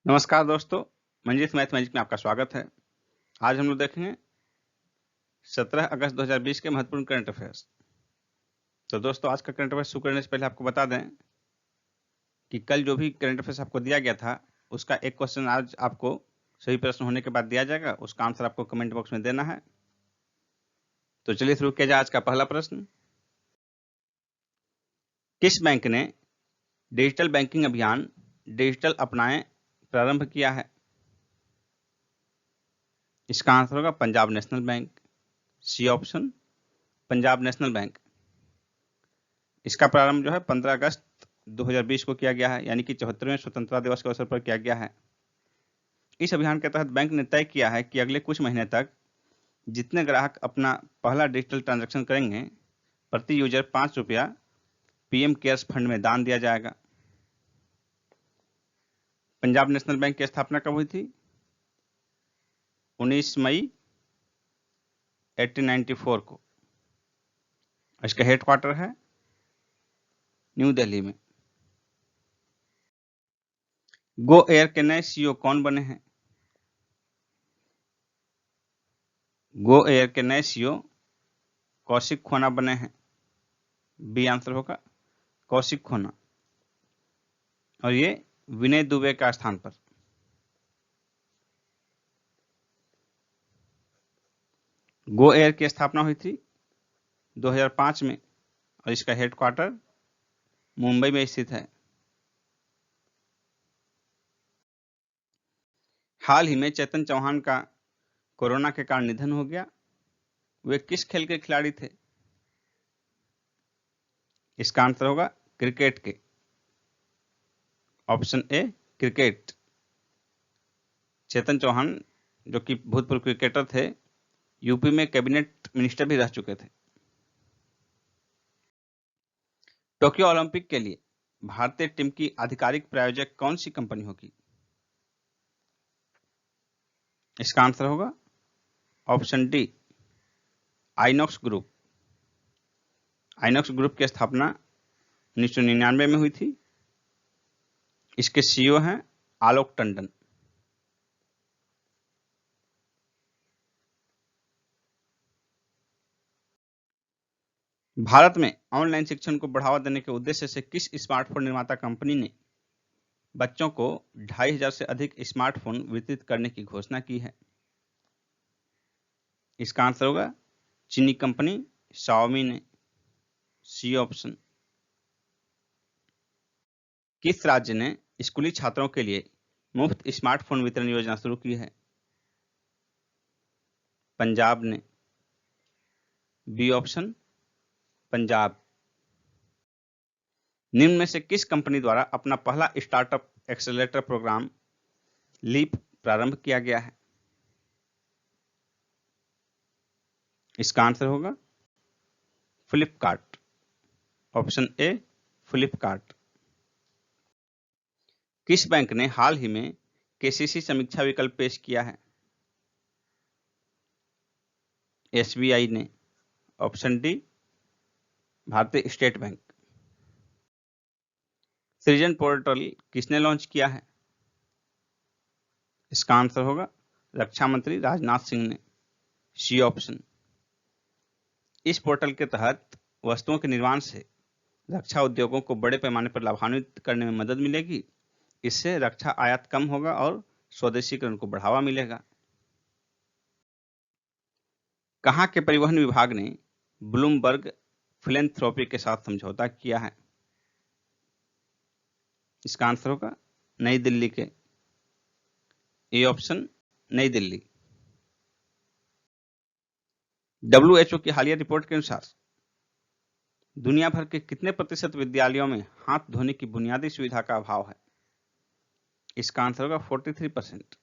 नमस्कार दोस्तों, Manjeet math magic में आपका स्वागत है। आज हम लोग देखेंगे 17 अगस्त 2020 के महत्वपूर्ण करंट अफेयर्स। तो दोस्तों, आज का करंट अफेयर्स शुरू करने से पहले आपको बता दें कि कल जो भी करंट अफेयर्स आपको दिया गया था उसका एक क्वेश्चन आज आपको सही प्रश्न होने के बाद दिया जाएगा। उसका आंसर आपको कमेंट बॉक्स में देना है। तो चलिए शुरू किया जाए। आज का पहला प्रश्न, किस बैंक ने डिजिटल बैंकिंग अभियान डिजिटल अपनाएं प्रारंभ किया है? इसका आंसर होगा Punjab National Bank. C option, Punjab National Bank. इसका प्रारंभ जो है 15 अगस्त 2020 को किया गया है, यानी कि 74वें स्वतंत्रता दिवस के अवसर पर किया गया है। इस अभियान के तहत बैंक ने तय किया है कि अगले कुछ महीने तक जितने ग्राहक अपना पहला डिजिटल ट्रांजैक्शन करेंगे, प्रति यूजर 5 रुपया पीएम केयर्स फंड में दान दिया जाएगा। पंजाब नेशनल बैंक की स्थापना कब हुई थी? 19 मई 1894 को। इसका हेडक्वार्टर है न्यू दिल्ली में। गो एयर के नए सीईओ कौन बने हैं? गो एयर के नए सीईओ कौशिक खोना बने हैं। बी आंसर होगा कौशिक खोना, और ये विनय दुबे का स्थान पर। गो एयर की स्थापना हुई थी 2005 में और इसका हेडक्वार्टर मुंबई में स्थित है। हाल ही में चेतन चौहान का कोरोना के कारण निधन हो गया। वे किस खेल के खिलाड़ी थे? इसका आंसर होगा क्रिकेट के। Option A cricket. Chetan Chauhan जो कि भूतपूर्व क्रिकेटर थे, यूपी में कैबिनेट मिनिस्टर भी रह चुके थे। टोक्यो ओलंपिक के लिए भारतीय टीम की आधिकारिक प्रायोजक कौन सी कंपनी होगी? इसका आंसर होगा option D INOX group. INOX group की स्थापना 1999 में हुई थी। इसके सीईओ हैं आलोक टंडन। भारत में ऑनलाइन शिक्षण को बढ़ावा देने के उद्देश्य से किस स्मार्टफोन निर्माता कंपनी ने बच्चों को 2500 से अधिक स्मार्टफोन वितरित करने की घोषणा की है? इसका आंसर होगा चीनी कंपनी शाओमी ने। C option. किस राज्य ने स्कूली छात्रों के लिए मुफ्त स्मार्टफोन वितरण योजना शुरू की है? पंजाब ने। B option, Punjab. निम्न में से किस कंपनी द्वारा अपना पहला स्टार्टअप एक्सेलरेटर प्रोग्राम लीप प्रारंभ किया गया है? इसका आंसर होगा फ्लिपकार्ट। Option A Flipkart. किस बैंक ने हाल ही में केसीसी समीक्षा विकल्प पेश किया है? एसबीआई ने। ऑप्शन डी भारतीय स्टेट बैंक। सृजन पोर्टल किसने लॉन्च किया है? इसका आंसर होगा रक्षा मंत्री राजनाथ सिंह ने। C option. इस पोर्टल के तहत वस्तुओं के निर्माण से रक्षा उद्योगों को बड़े पैमाने पर लाभान्वित करने में मदद मिलेगी। इससे रक्षा आयात कम होगा और स्वदेशीकरण को बढ़ावा मिलेगा। कहां के परिवहन विभाग ने ब्लूमबर्ग फिलेंथ्रोपी के साथ समझौता किया है? इसका आंसर होगा नई दिल्ली के। ए ऑप्शन, नई दिल्ली। WHO की हालिया रिपोर्ट के अनुसार दुनिया भर के कितने प्रतिशत विद्यालयों में हाथ धोने की बुनियादी सुविधा का अभाव है? इसका आंसर होगा 43%।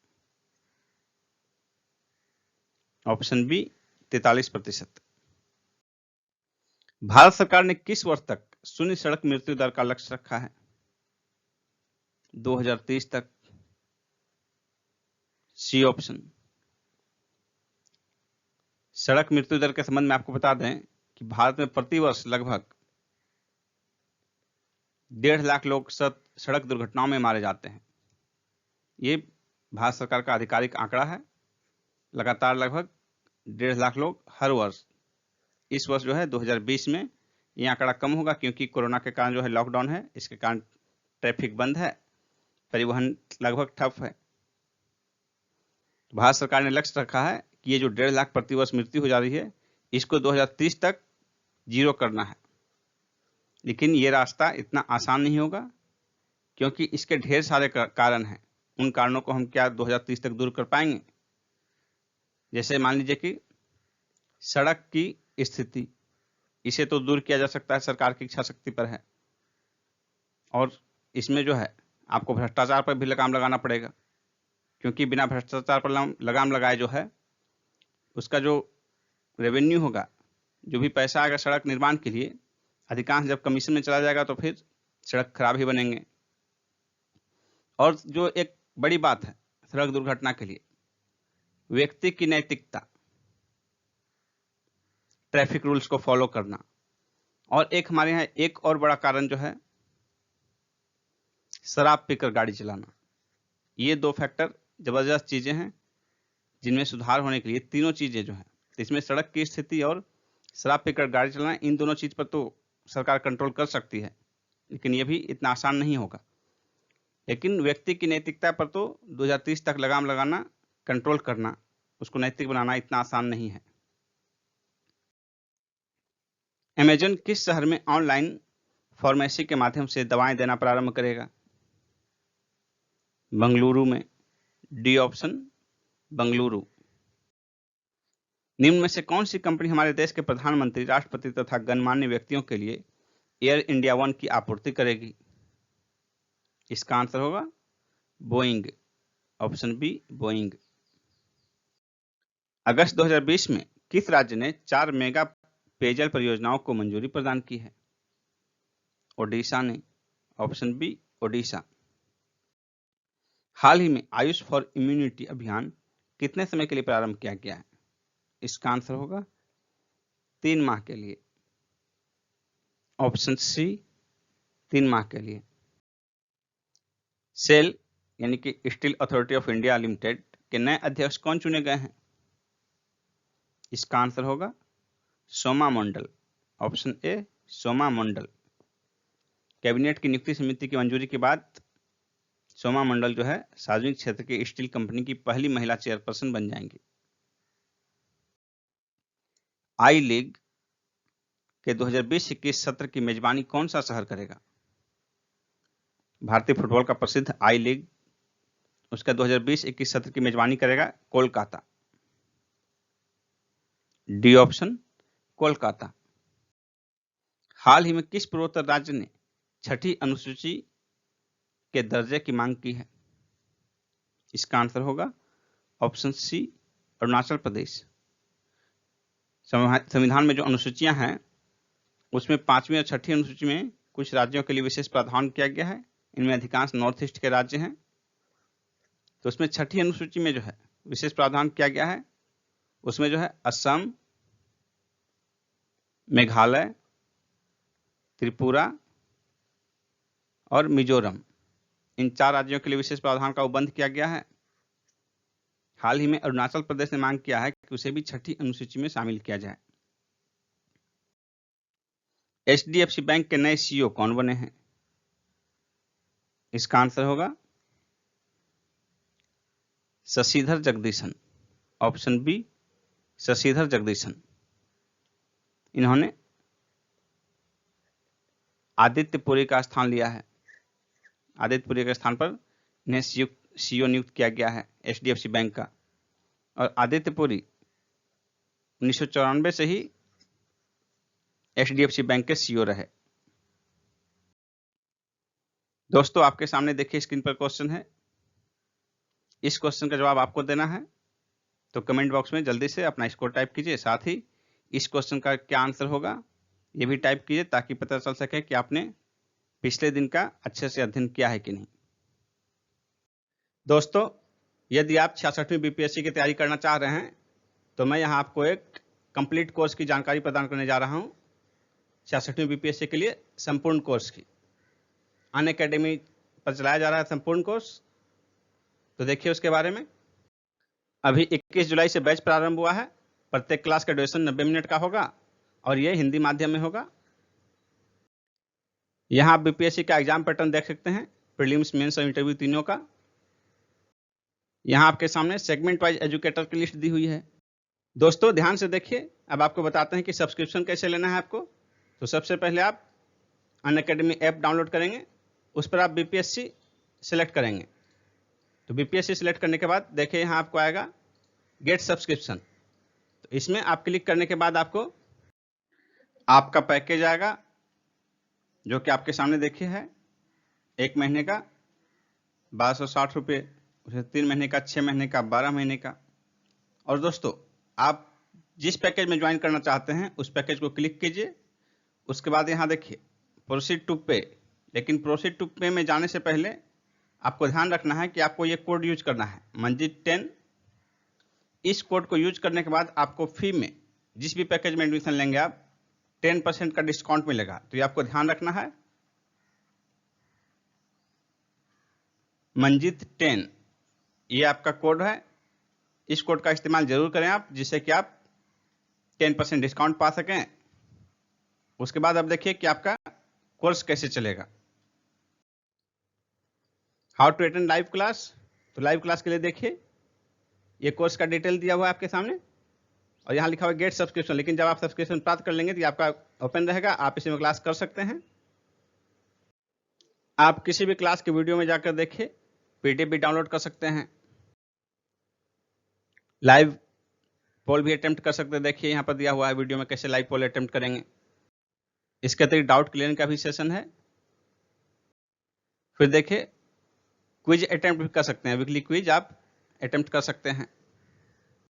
Option B 43%। भारत सरकार ने किस वर्ष तक शून्य सड़क मृत्यु दर का लक्ष्य रखा है? 2030 तक। C option. सड़क मृत्यु दर के संबंध में आपको बता दें कि भारत में प्रति वर्ष लगभग 1.5 लाख लोग सड़क दुर्घटनाओं में मारे जाते हैं। ये भारत सरकार का आधिकारिक आंकड़ा है। लगातार लगभग 1.5 लाख लोग हर वर्ष। इस वर्ष जो है 2020 में ये आंकड़ा कम होगा, क्योंकि कोरोना के कारण जो है लॉकडाउन है, इसके कारण ट्रैफिक बंद है, परिवहन लगभग ठप है। भारत सरकार ने लक्ष्य रखा है कि ये जो 1.5 लाख प्रतिवर्ष मृत्यु हो जा रही है, इसको 2030 तक जीरो करना है। लेकिन ये रास्ता इतना आसान नहीं होगा, क्योंकि इसके ढेर सारे कारण हैं। उन कारणों को हम क्या 2030 तक दूर कर पाएंगे? जैसे मान लीजिए कि सड़क की स्थिति, इसे तो दूर किया जा सकता है, सरकार की इच्छा शक्ति पर है। और इसमें जो है आपको भ्रष्टाचार पर भी लगाम लगाना पड़ेगा, क्योंकि बिना भ्रष्टाचार पर लगाम लगाए जो है उसका जो रेवेन्यू होगा, जो भी पैसा आएगा सड़क निर्माण के लिए, अधिकांश जब कमीशन में चला जाएगा तो फिर सड़क खराब ही बनेंगे। और जो एक बड़ी बात है सड़क दुर्घटना के लिए, व्यक्ति की नैतिकता, ट्रैफिक रूल्स को फॉलो करना, और एक हमारे यहाँ एक और बड़ा कारण जो है शराब पीकर गाड़ी चलाना। ये 2 फैक्टर जबरदस्त चीजें हैं जिनमें सुधार होने के लिए तीनों चीजें जो हैं, इसमें सड़क की स्थिति और शराब पीकर गाड़ी चलाना, इन दोनों चीज पर तो सरकार कंट्रोल कर सकती है, लेकिन ये भी इतना आसान नहीं होगा। लेकिन व्यक्ति की नैतिकता पर तो 2030 तक लगाम लगाना, कंट्रोल करना, उसको नैतिक बनाना इतना आसान नहीं है। अमेजन किस शहर में ऑनलाइन फार्मेसी के माध्यम से दवाएं देना प्रारंभ करेगा? बंगलुरु में। D option Bengaluru. निम्न में से कौन सी कंपनी हमारे देश के प्रधानमंत्री, राष्ट्रपति तथा गणमान्य व्यक्तियों के लिए एयर इंडिया वन की आपूर्ति करेगी? इसका आंसर होगा बोइंग। Option B Boeing. अगस्त 2020 में किस राज्य ने 4 मेगा पेयजल परियोजनाओं को मंजूरी प्रदान की है? ओडिशा ने। Option B Odisha. हाल ही में आयुष फॉर इम्यूनिटी अभियान कितने समय के लिए प्रारंभ किया गया है? इसका आंसर होगा 3 माह के लिए। ऑप्शन सी 3 माह के लिए। सेल यानी कि steel authority of India limited के नए अध्यक्ष कौन चुने गए हैं? इसका आंसर होगा Soma Mandal. Option A Soma Mandal. Cabinet की नियुक्ति समिति की मंजूरी के बाद सोमा मंडल जो है सार्वजनिक क्षेत्र की स्टील कंपनी की पहली महिला चेयरपर्सन बन जाएंगी। आई लीग के 2020-21 सत्र की मेजबानी कौन सा शहर करेगा? भारतीय फुटबॉल का प्रसिद्ध आई लीग, उसका 2020-21 सत्र की मेजबानी करेगा कोलकाता। D option Kolkata. हाल ही में किस पूर्वोत्तर राज्य ने 6ठी अनुसूची के दर्जे की मांग की है? इसका आंसर होगा ऑप्शन सी अरुणाचल प्रदेश। संविधान में जो अनुसूचियां हैं उसमें 5वीं और 6ठी अनुसूची में कुछ राज्यों के लिए विशेष प्रावधान किया गया है। इनमें अधिकांश नॉर्थ ईस्ट के राज्य हैं। तो उसमें 6ठी अनुसूची में जो है विशेष प्रावधान किया गया है, उसमें जो है असम, मेघालय, त्रिपुरा और मिजोरम, इन 4 राज्यों के लिए विशेष प्रावधान का उपबंध किया गया है। हाल ही में अरुणाचल प्रदेश ने मांग किया है कि उसे भी 6ठी अनुसूची में शामिल किया जाए। एचडीएफसी बैंक के नए सीईओ कौन बने हैं? इसका आंसर होगा शशिधर जगदीशन। Option B Shashidhar Jagdishan. इन्होंने आदित्य पुरी का स्थान लिया है। आदित्य पुरी के स्थान पर इन्हें सीईओ नियुक्त किया गया है एचडीएफसी बैंक का। और आदित्य पुरी 1994 से ही एचडीएफसी बैंक के सीईओ रहे। दोस्तों, आपके सामने देखिए स्क्रीन पर क्वेश्चन है। इस क्वेश्चन का जवाब आपको देना है, तो कमेंट बॉक्स में जल्दी से अपना स्कोर टाइप कीजिए। साथ ही इस क्वेश्चन का क्या आंसर होगा ये भी टाइप कीजिए, ताकि पता चल सके कि आपने पिछले दिन का अच्छे से अध्ययन किया है कि नहीं। दोस्तों, यदि आप 66वीं बीपीएससी की तैयारी करना चाह रहे हैं तो मैं यहाँ आपको एक कंप्लीट कोर्स की जानकारी प्रदान करने जा रहा हूँ। 66वीं बीपीएससी के लिए संपूर्ण कोर्स की अनअकैडमी पर चलाया जा रहा है संपूर्ण कोर्स। तो देखिए उसके बारे में। अभी 21 जुलाई से बैच प्रारंभ हुआ है। प्रत्येक क्लास का ड्यूरेशन 90 मिनट का होगा और ये हिंदी माध्यम में होगा। यहाँ आप बीपीएससी का एग्जाम पैटर्न देख सकते हैं, प्रीलिम्स, मेंस और इंटरव्यू तीनों का। यहाँ आपके सामने सेगमेंट वाइज एजुकेटर की लिस्ट दी हुई है। दोस्तों ध्यान से देखिए, अब आपको बताते हैं कि सब्सक्रिप्शन कैसे लेना है आपको। तो सबसे पहले आप अनअकैडमी ऐप डाउनलोड करेंगे, उस पर आप बीपीएससी सिलेक्ट करेंगे। तो बीपीएससी सिलेक्ट करने के बाद देखिए यहाँ आपको आएगा गेट सब्सक्रिप्शन। तो इसमें आप क्लिक करने के बाद आपको आपका पैकेज आएगा, जो कि आपके सामने देखिए है 1 महीने का 1260 रुपये, 3 महीने का, 6 महीने का, 12 महीने का। और दोस्तों आप जिस पैकेज में ज्वाइन करना चाहते हैं उस पैकेज को क्लिक कीजिए। उसके बाद यहाँ देखिए प्रोसीड टू पे। लेकिन प्रोसीड टू पे में जाने से पहले आपको ध्यान रखना है कि आपको ये कोड यूज करना है, मंजित 10। इस कोड को यूज करने के बाद आपको फी में, जिस भी पैकेज में एडमिशन लेंगे आप, 10% का डिस्काउंट मिलेगा। तो ये आपको ध्यान रखना है, मंजित 10 ये आपका कोड है। इस कोड का इस्तेमाल जरूर करें आप, जिससे कि आप 10% डिस्काउंट पा सकें। उसके बाद अब देखिए कि आपका कोर्स कैसे चलेगा। How to attend live class. तो लाइव क्लास के लिए देखिए ये कोर्स का डिटेल दिया हुआ है आपके सामने और यहाँ लिखा हुआ है गेट सब्सक्रिप्शन। लेकिन जब आप सब्सक्रिप्शन प्राप्त कर लेंगे तो ये आपका ओपन रहेगा, आप इसी में क्लास कर सकते हैं। आप किसी भी क्लास के वीडियो में जाकर देखिए, पीडीएफ भी डाउनलोड कर सकते हैं, लाइव पोल भी अटेम्प्ट कर सकते हैं। देखिए यहाँ पर दिया हुआ है वीडियो में कैसे लाइव पोल अटेम्प्ट करेंगे। इसके अतिरिक्त डाउट क्लियरिंग का भी सेशन है। फिर देखिए क्विज अटेम्प्ट भी कर सकते हैं, वीकली क्विज आप अटेम्प्ट कर सकते हैं।